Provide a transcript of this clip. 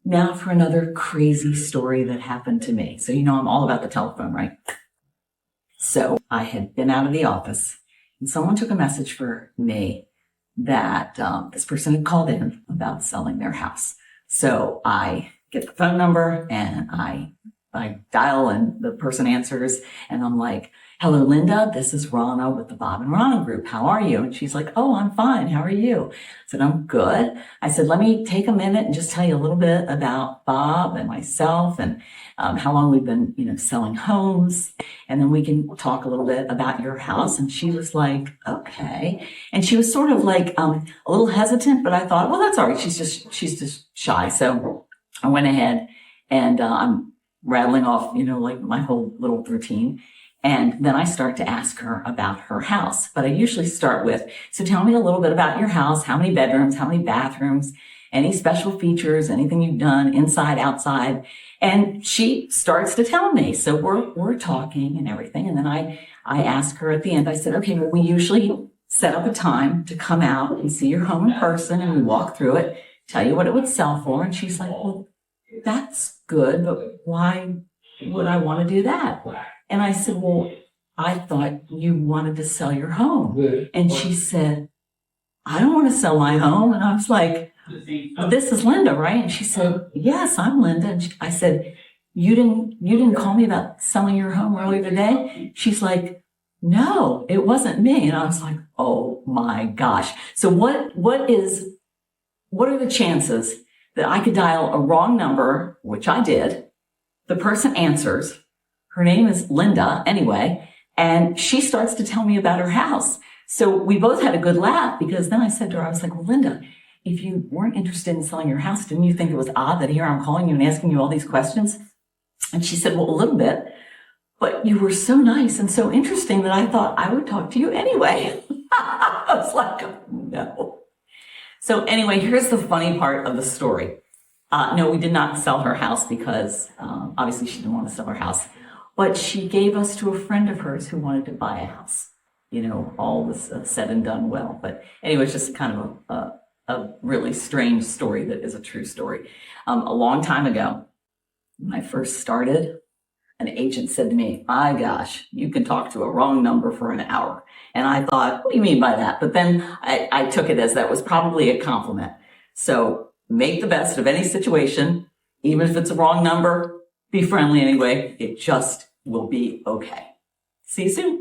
Now for another crazy story that happened to me. So, I'm all about the telephone, right? So I had been out of the office and someone took a message for me that this person had called in about selling their house. So I get the phone number and I dial and the person answers and I'm like, "Hello, Linda. This is Ronna with the Bob and Ronna group. How are you?" And she's like, "Oh, I'm fine. How are you?" I said, "I'm good." I said, "Let me take a minute and just tell you a little bit about Bob and myself and how long we've been, selling homes. And then we can talk a little bit about your house." And she was like, "Okay." And she was sort of like a little hesitant, but I thought, well, that's all right. She's just shy. So I went ahead and I'm rattling off, like my whole little routine. And then I start to ask her about her house. But I usually start with, "So tell me a little bit about your house. How many bedrooms, how many bathrooms, any special features, anything you've done inside, outside?" And she starts to tell me. So we're talking and everything. And then I ask her at the end, I said, "Okay, well, we usually set up a time to come out and see your home in person and we walk through it, tell you what it would sell for." And she's like, "Well, that's good, but why would I want to do that?" And I said, "Well, I thought you wanted to sell your home." And she said, "I don't want to sell my home." And I was like, "This is Linda, right?" And she said, "Yes, I'm Linda." And I said, you didn't call me about selling your home earlier today?" She's like, "No, it wasn't me." And I was like, oh my gosh. So what are the chances that I could dial a wrong number, which I did, the person answers, her name is Linda anyway, and she starts to tell me about her house. So we both had a good laugh because then I said to her, I was like, "Well, Linda, if you weren't interested in selling your house, didn't you think it was odd that here I'm calling you and asking you all these questions?" And she said, "Well, a little bit, but you were so nice and so interesting that I thought I would talk to you anyway." I was like, oh, no. So anyway, here's the funny part of the story. No, we did not sell her house because obviously she didn't want to sell her house. But she gave us to a friend of hers who wanted to buy a house. All was said and done well. But anyway, it's just kind of a really strange story that is a true story. A long time ago, when I first started, an agent said to me, "My gosh, you can talk to a wrong number for an hour." And I thought, what do you mean by that? But then I took it as that was probably a compliment. So make the best of any situation, even if it's a wrong number. Be friendly anyway. It just will be okay. See you soon.